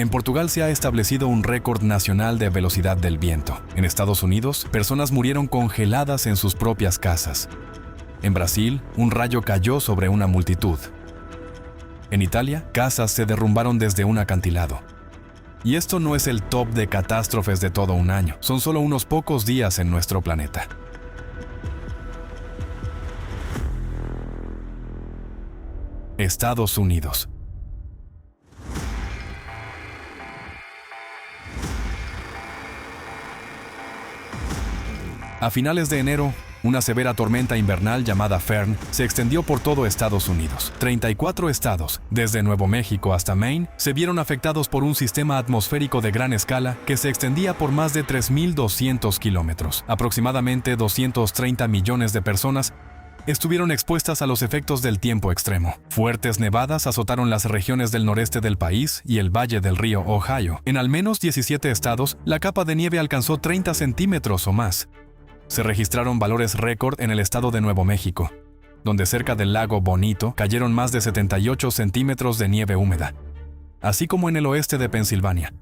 En Portugal se ha establecido un récord nacional de velocidad del viento. En Estados Unidos, personas murieron congeladas en sus propias casas. En Brasil, un rayo cayó sobre una multitud. En Italia, casas se derrumbaron desde un acantilado. Y esto no es el top de catástrofes de todo un año, son solo unos pocos días en nuestro planeta. Estados Unidos. A finales de enero, una severa tormenta invernal llamada Fern se extendió por todo Estados Unidos. 34 estados, desde Nuevo México hasta Maine, se vieron afectados por un sistema atmosférico de gran escala que se extendía por más de 3.200 kilómetros. Aproximadamente 230 millones de personas estuvieron expuestas a los efectos del tiempo extremo. Fuertes nevadas azotaron las regiones del noreste del país y el valle del río Ohio. En al menos 17 estados, la capa de nieve alcanzó 30 centímetros o más. Se registraron valores récord en el estado de Nuevo México, donde cerca del lago Bonito cayeron más de 78 centímetros de nieve húmeda, así como en el oeste de Pensilvania,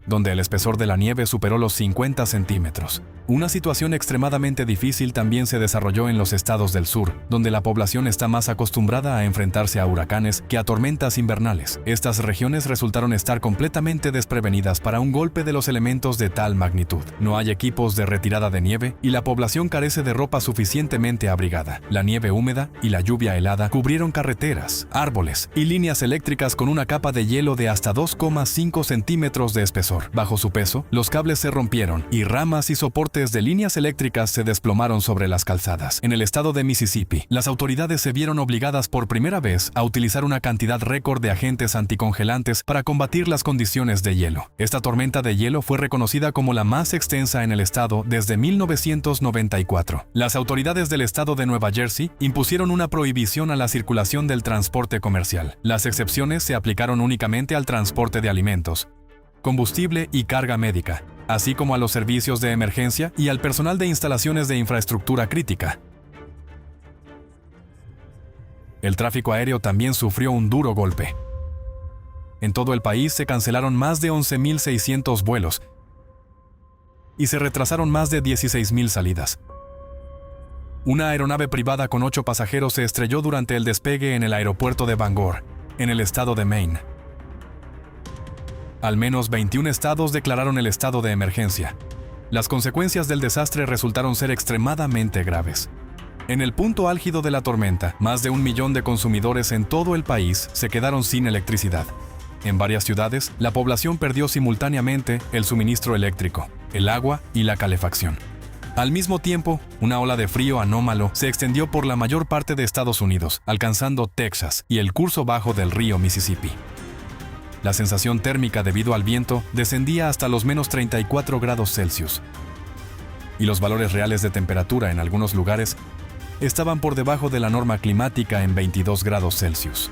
donde el espesor de la nieve superó los 50 centímetros. Una situación extremadamente difícil también se desarrolló en los estados del sur, donde la población está más acostumbrada a enfrentarse a huracanes que a tormentas invernales. Estas regiones resultaron estar completamente desprevenidas para un golpe de los elementos de tal magnitud. No hay equipos de retirada de nieve y la población carece de ropa suficientemente abrigada. La nieve húmeda y la lluvia helada cubrieron carreteras, árboles y líneas eléctricas con una capa de hielo de hasta 2,5 centímetros de espesor. Bajo su peso, los cables se rompieron y ramas y soportes de líneas eléctricas se desplomaron sobre las calzadas. En el estado de Mississippi, las autoridades se vieron obligadas por primera vez a utilizar una cantidad récord de agentes anticongelantes para combatir las condiciones de hielo. Esta tormenta de hielo fue reconocida como la más extensa en el estado desde 1994. Las autoridades del estado de Nueva Jersey impusieron una prohibición a la circulación del transporte comercial. Las excepciones se aplicaron únicamente al transporte de alimentos, combustible y carga médica, así como a los servicios de emergencia y al personal de instalaciones de infraestructura crítica. El tráfico aéreo también sufrió un duro golpe. En todo el país se cancelaron más de 11.600 vuelos y se retrasaron más de 16.000 salidas. Una aeronave privada con 8 pasajeros se estrelló durante el despegue en el aeropuerto de Bangor, en el estado de Maine. Al menos 21 estados declararon el estado de emergencia. Las consecuencias del desastre resultaron ser extremadamente graves. En el punto álgido de la tormenta, más de 1 millón de consumidores en todo el país se quedaron sin electricidad. En varias ciudades, la población perdió simultáneamente el suministro eléctrico, el agua y la calefacción. Al mismo tiempo, una ola de frío anómalo se extendió por la mayor parte de Estados Unidos, alcanzando Texas y el curso bajo del río Mississippi. La sensación térmica debido al viento descendía hasta los menos 34 grados Celsius. Y los valores reales de temperatura en algunos lugares estaban por debajo de la norma climática en 22 grados Celsius.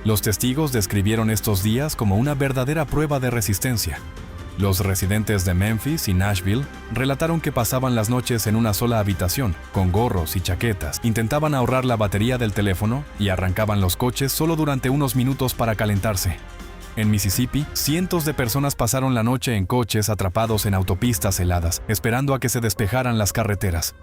Los testigos describieron estos días como una verdadera prueba de resistencia. Los residentes de Memphis y Nashville relataron que pasaban las noches en una sola habitación, con gorros y chaquetas, intentaban ahorrar la batería del teléfono y arrancaban los coches solo durante unos minutos para calentarse. En Mississippi, cientos de personas pasaron la noche en coches atrapados en autopistas heladas, esperando a que se despejaran las carreteras.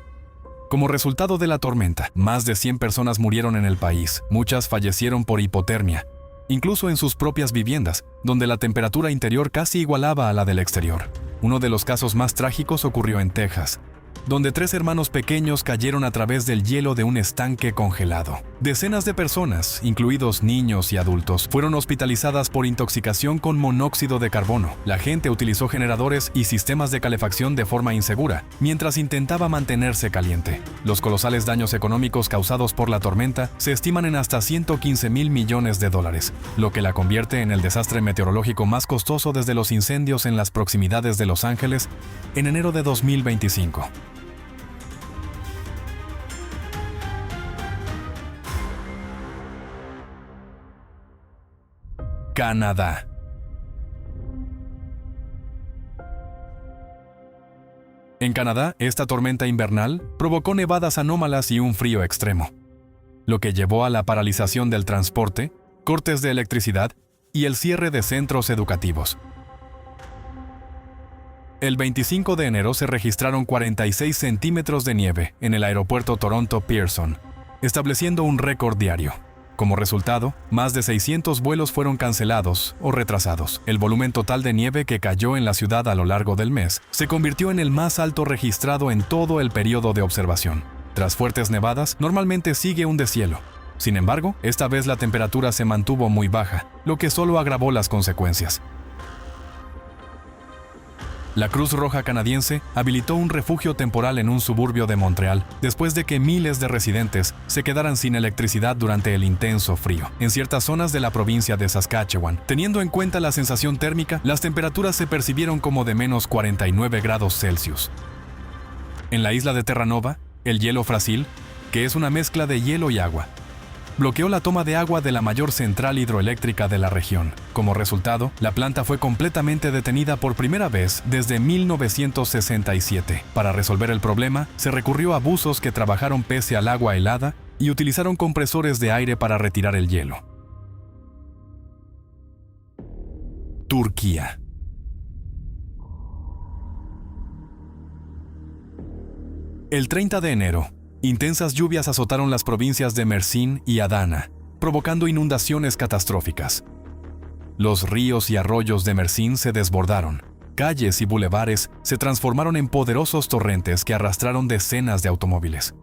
Como resultado de la tormenta, más de 100 personas murieron en el país, muchas fallecieron por hipotermia, incluso en sus propias viviendas, donde la temperatura interior casi igualaba a la del exterior. Uno de los casos más trágicos ocurrió en Texas, donde 3 hermanos pequeños cayeron a través del hielo de un estanque congelado. Decenas de personas, incluidos niños y adultos, fueron hospitalizadas por intoxicación con monóxido de carbono. La gente utilizó generadores y sistemas de calefacción de forma insegura, mientras intentaba mantenerse caliente. Los colosales daños económicos causados por la tormenta se estiman en hasta $115.000 millones, lo que la convierte en el desastre meteorológico más costoso desde los incendios en las proximidades de Los Ángeles en enero de 2025. Canadá. En Canadá, esta tormenta invernal provocó nevadas anómalas y un frío extremo, lo que llevó a la paralización del transporte, cortes de electricidad y el cierre de centros educativos. El 25 de enero se registraron 46 centímetros de nieve en el aeropuerto Toronto Pearson, estableciendo un récord diario. Como resultado, más de 600 vuelos fueron cancelados o retrasados. El volumen total de nieve que cayó en la ciudad a lo largo del mes se convirtió en el más alto registrado en todo el periodo de observación. Tras fuertes nevadas, normalmente sigue un deshielo. Sin embargo, esta vez la temperatura se mantuvo muy baja, lo que solo agravó las consecuencias. La Cruz Roja canadiense habilitó un refugio temporal en un suburbio de Montreal después de que miles de residentes se quedaran sin electricidad durante el intenso frío. En ciertas zonas de la provincia de Saskatchewan, teniendo en cuenta la sensación térmica, las temperaturas se percibieron como de menos 49 grados Celsius. En la isla de Terranova, el hielo Frasil, que es una mezcla de hielo y agua, bloqueó la toma de agua de la mayor central hidroeléctrica de la región. Como resultado, la planta fue completamente detenida por primera vez desde 1967. Para resolver el problema, se recurrió a buzos que trabajaron pese al agua helada y utilizaron compresores de aire para retirar el hielo. Turquía. El 30 de enero, intensas lluvias azotaron las provincias de Mersin y Adana, provocando inundaciones catastróficas. Los ríos y arroyos de Mersin se desbordaron. Calles y bulevares se transformaron en poderosos torrentes que arrastraron decenas de automóviles.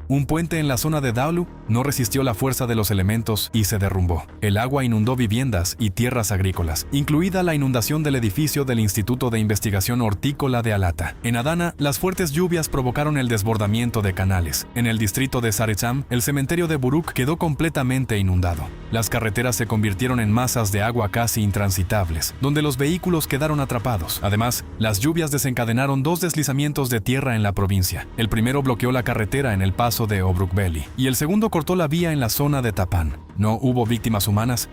Un puente en la zona de Daulu no resistió la fuerza de los elementos y se derrumbó. El agua inundó viviendas y tierras agrícolas, incluida la inundación del edificio del Instituto de Investigación Hortícola de Alata. En Adana, las fuertes lluvias provocaron el desbordamiento de canales. En el distrito de Sarıçam, el cementerio de Buruk quedó completamente inundado. Las carreteras se convirtieron en masas de agua casi intransitables, donde los vehículos quedaron atrapados. Además, las lluvias desencadenaron 2 deslizamientos de tierra en la provincia. El primero bloqueó la carretera en el paso de Obrukbeli y el segundo cortó la vía en la zona de Tapan. No hubo víctimas humanas,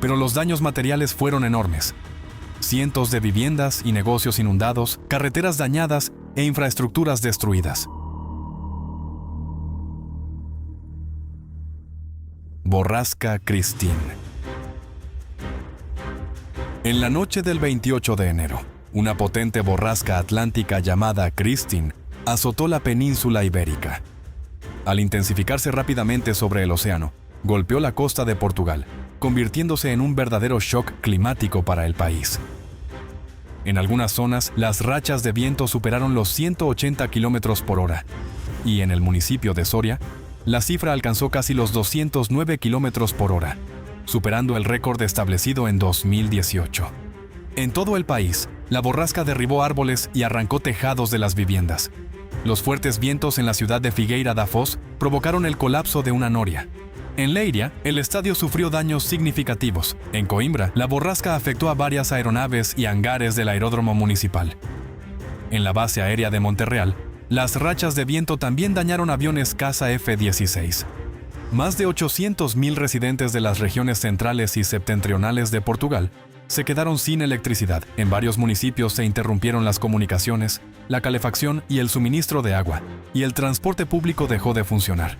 pero los daños materiales fueron enormes. Cientos de viviendas y negocios inundados, carreteras dañadas e infraestructuras destruidas. Borrasca Christine. En la noche del 28 de enero, una potente borrasca atlántica llamada Christine azotó la península ibérica. Al intensificarse rápidamente sobre el océano, golpeó la costa de Portugal, convirtiéndose en un verdadero shock climático para el país. En algunas zonas, las rachas de viento superaron los 180 km por hora, y en el municipio de Soria, la cifra alcanzó casi los 209 km por hora, superando el récord establecido en 2018. En todo el país, la borrasca derribó árboles y arrancó tejados de las viviendas. Los fuertes vientos en la ciudad de Figueira da Foz provocaron el colapso de una noria. En Leiria, el estadio sufrió daños significativos. En Coimbra, la borrasca afectó a varias aeronaves y hangares del aeródromo municipal. En la base aérea de Monterreal, las rachas de viento también dañaron aviones caza F-16. Más de 800.000 residentes de las regiones centrales y septentrionales de Portugal se quedaron sin electricidad. En varios municipios se interrumpieron las comunicaciones, la calefacción y el suministro de agua, y el transporte público dejó de funcionar.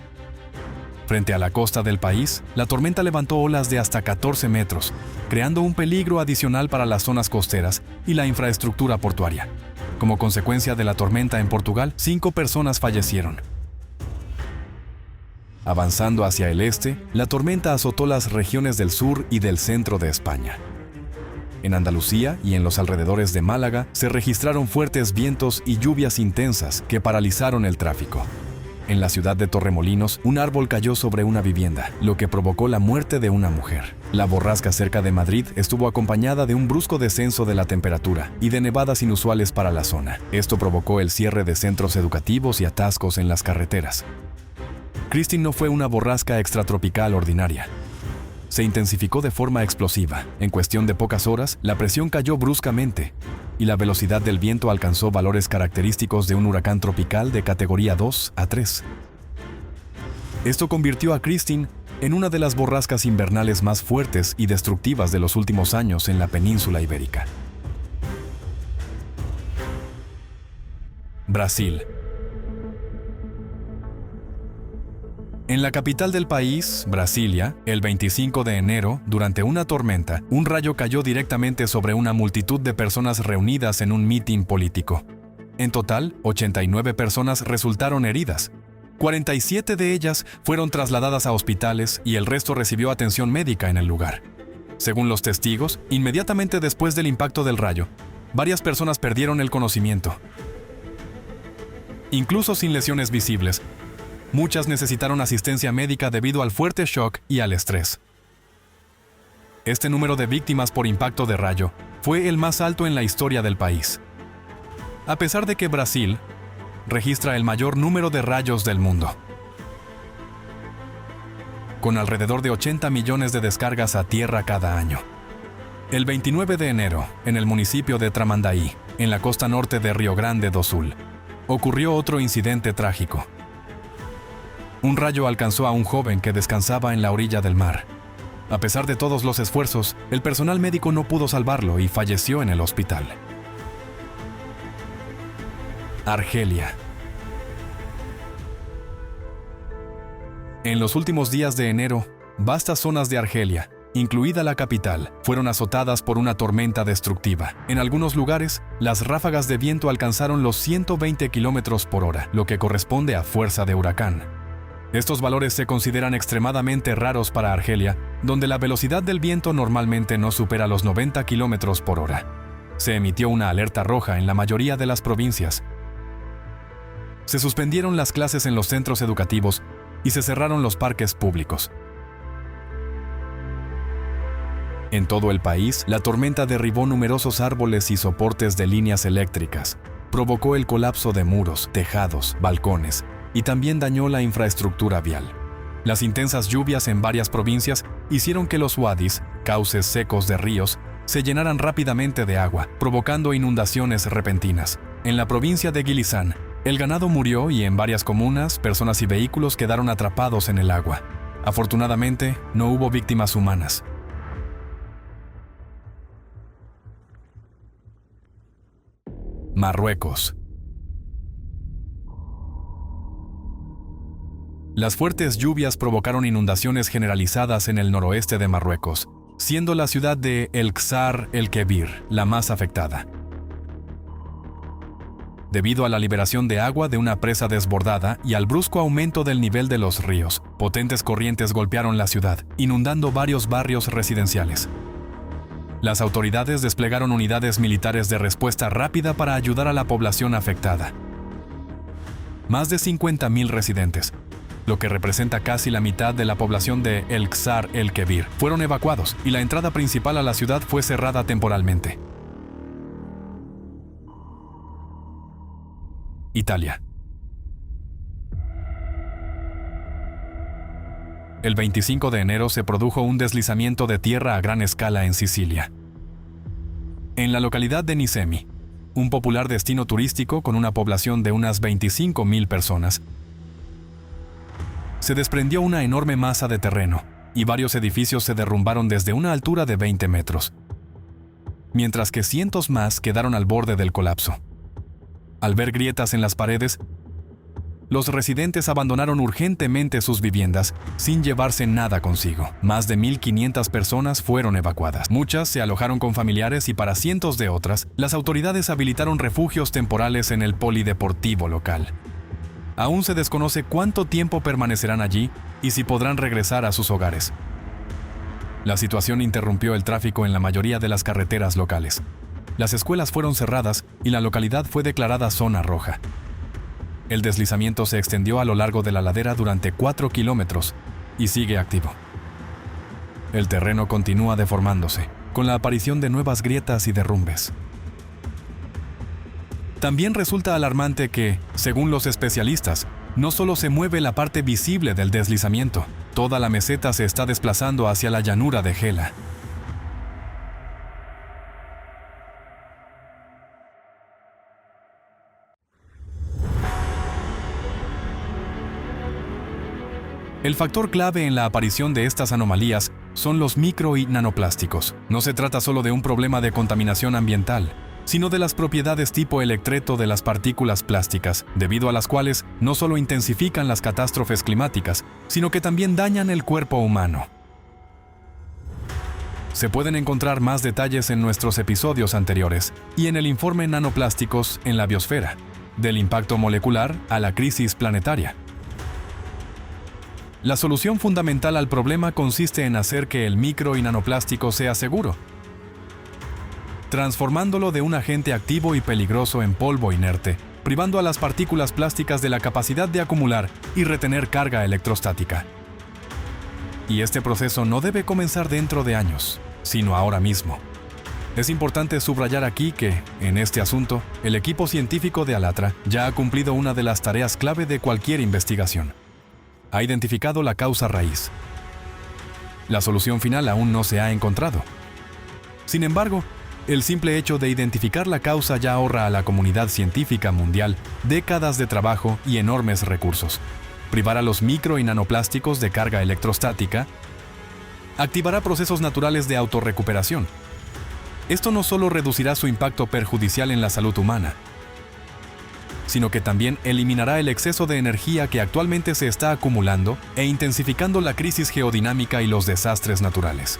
Frente a la costa del país, la tormenta levantó olas de hasta 14 metros, creando un peligro adicional para las zonas costeras y la infraestructura portuaria. Como consecuencia de la tormenta en Portugal, 5 personas fallecieron. Avanzando hacia el este, la tormenta azotó las regiones del sur y del centro de España. En Andalucía y en los alrededores de Málaga se registraron fuertes vientos y lluvias intensas que paralizaron el tráfico. En la ciudad de Torremolinos, un árbol cayó sobre una vivienda, lo que provocó la muerte de una mujer. La borrasca cerca de Madrid estuvo acompañada de un brusco descenso de la temperatura y de nevadas inusuales para la zona. Esto provocó el cierre de centros educativos y atascos en las carreteras. Christine no fue una borrasca extratropical ordinaria. Se intensificó de forma explosiva. En cuestión de pocas horas, la presión cayó bruscamente y la velocidad del viento alcanzó valores característicos de un huracán tropical de categoría 2 a 3. Esto convirtió a Christine en una de las borrascas invernales más fuertes y destructivas de los últimos años en la península ibérica. Brasil. En la capital del país, Brasilia, el 25 de enero, durante una tormenta, un rayo cayó directamente sobre una multitud de personas reunidas en un mitin político. En total, 89 personas resultaron heridas. 47 de ellas fueron trasladadas a hospitales y el resto recibió atención médica en el lugar. Según los testigos, inmediatamente después del impacto del rayo, varias personas perdieron el conocimiento. Incluso sin lesiones visibles, muchas necesitaron asistencia médica debido al fuerte shock y al estrés. Este número de víctimas por impacto de rayo fue el más alto en la historia del país. A pesar de que Brasil registra el mayor número de rayos del mundo, con alrededor de 80 millones de descargas a tierra cada año. El 29 de enero, en el municipio de Tramandaí, en la costa norte de Río Grande do Sul, ocurrió otro incidente trágico. Un rayo alcanzó a un joven que descansaba en la orilla del mar. A pesar de todos los esfuerzos, el personal médico no pudo salvarlo y falleció en el hospital. Argelia. En los últimos días de enero, vastas zonas de Argelia, incluida la capital, fueron azotadas por una tormenta destructiva. En algunos lugares, las ráfagas de viento alcanzaron los 120 km por hora, lo que corresponde a fuerza de huracán. Estos valores se consideran extremadamente raros para Argelia, donde la velocidad del viento normalmente no supera los 90 km por hora. Se emitió una alerta roja en la mayoría de las provincias. Se suspendieron las clases en los centros educativos y se cerraron los parques públicos. En todo el país, la tormenta derribó numerosos árboles y soportes de líneas eléctricas, provocó el colapso de muros, tejados, balcones, y también dañó la infraestructura vial. Las intensas lluvias en varias provincias hicieron que los wadis, cauces secos de ríos, se llenaran rápidamente de agua, provocando inundaciones repentinas. En la provincia de Guilizán, el ganado murió y en varias comunas, personas y vehículos quedaron atrapados en el agua. Afortunadamente, no hubo víctimas humanas. Marruecos. Las fuertes lluvias provocaron inundaciones generalizadas en el noroeste de Marruecos, siendo la ciudad de El Ksar El Kebir la más afectada. Debido a la liberación de agua de una presa desbordada y al brusco aumento del nivel de los ríos, potentes corrientes golpearon la ciudad, inundando varios barrios residenciales. Las autoridades desplegaron unidades militares de respuesta rápida para ayudar a la población afectada. Más de 50.000 residentes, lo que representa casi la mitad de la población de El Ksar El Kebir, fueron evacuados y la entrada principal a la ciudad fue cerrada temporalmente. Italia. El 25 de enero se produjo un deslizamiento de tierra a gran escala en Sicilia. En la localidad de Nicemi, un popular destino turístico con una población de unas 25.000 personas, se desprendió una enorme masa de terreno y varios edificios se derrumbaron desde una altura de 20 metros, mientras que cientos más quedaron al borde del colapso. Al ver grietas en las paredes, los residentes abandonaron urgentemente sus viviendas sin llevarse nada consigo. Más de 1.500 personas fueron evacuadas. Muchas se alojaron con familiares y para cientos de otras, las autoridades habilitaron refugios temporales en el polideportivo local. Aún se desconoce cuánto tiempo permanecerán allí y si podrán regresar a sus hogares. La situación interrumpió el tráfico en la mayoría de las carreteras locales. Las escuelas fueron cerradas y la localidad fue declarada zona roja. El deslizamiento se extendió a lo largo de la ladera durante 4 kilómetros y sigue activo. El terreno continúa deformándose, con la aparición de nuevas grietas y derrumbes. También resulta alarmante que, según los especialistas, no solo se mueve la parte visible del deslizamiento, toda la meseta se está desplazando hacia la llanura de Gela. El factor clave en la aparición de estas anomalías son los micro y nanoplásticos. No se trata solo de un problema de contaminación ambiental. sino de las propiedades tipo electreto de las partículas plásticas, debido a las cuales no solo intensifican las catástrofes climáticas, sino que también dañan el cuerpo humano. Se pueden encontrar más detalles en nuestros episodios anteriores y en el informe Nanoplásticos en la biosfera, del impacto molecular a la crisis planetaria. La solución fundamental al problema consiste en hacer que el micro y nanoplástico sea seguro, transformándolo de un agente activo y peligroso en polvo inerte, privando a las partículas plásticas de la capacidad de acumular y retener carga electrostática. Y este proceso no debe comenzar dentro de años, sino ahora mismo. Es importante subrayar aquí que, en este asunto, el equipo científico de Alatra ya ha cumplido una de las tareas clave de cualquier investigación. Ha identificado la causa raíz. La solución final aún no se ha encontrado. Sin embargo, el simple hecho de identificar la causa ya ahorra a la comunidad científica mundial décadas de trabajo y enormes recursos. Privar a los micro y nanoplásticos de carga electrostática activará procesos naturales de autorrecuperación. Esto no solo reducirá su impacto perjudicial en la salud humana, sino que también eliminará el exceso de energía que actualmente se está acumulando e intensificando la crisis geodinámica y los desastres naturales.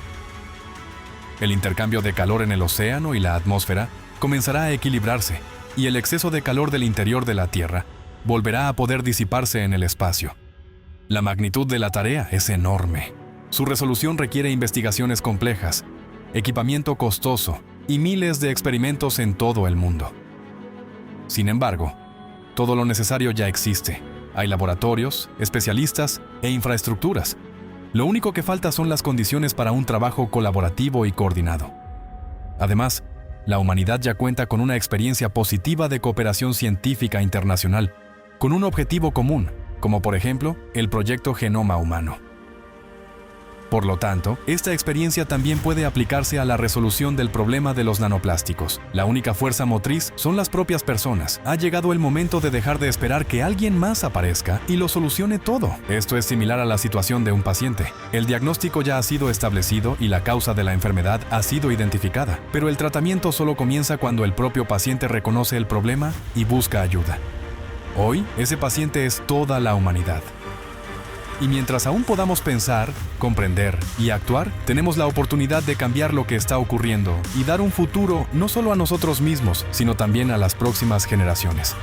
El intercambio de calor en el océano y la atmósfera comenzará a equilibrarse, y el exceso de calor del interior de la Tierra volverá a poder disiparse en el espacio. La magnitud de la tarea es enorme. Su resolución requiere investigaciones complejas, equipamiento costoso y miles de experimentos en todo el mundo. Sin embargo, todo lo necesario ya existe. Hay laboratorios, especialistas e infraestructuras. Lo único que falta son las condiciones para un trabajo colaborativo y coordinado. Además, la humanidad ya cuenta con una experiencia positiva de cooperación científica internacional, con un objetivo común, como por ejemplo el proyecto Genoma Humano. Por lo tanto, esta experiencia también puede aplicarse a la resolución del problema de los nanoplásticos. La única fuerza motriz son las propias personas. Ha llegado el momento de dejar de esperar que alguien más aparezca y lo solucione todo. Esto es similar a la situación de un paciente. El diagnóstico ya ha sido establecido y la causa de la enfermedad ha sido identificada, pero el tratamiento solo comienza cuando el propio paciente reconoce el problema y busca ayuda. Hoy, ese paciente es toda la humanidad. Y mientras aún podamos pensar, comprender y actuar, tenemos la oportunidad de cambiar lo que está ocurriendo y dar un futuro no solo a nosotros mismos, sino también a las próximas generaciones.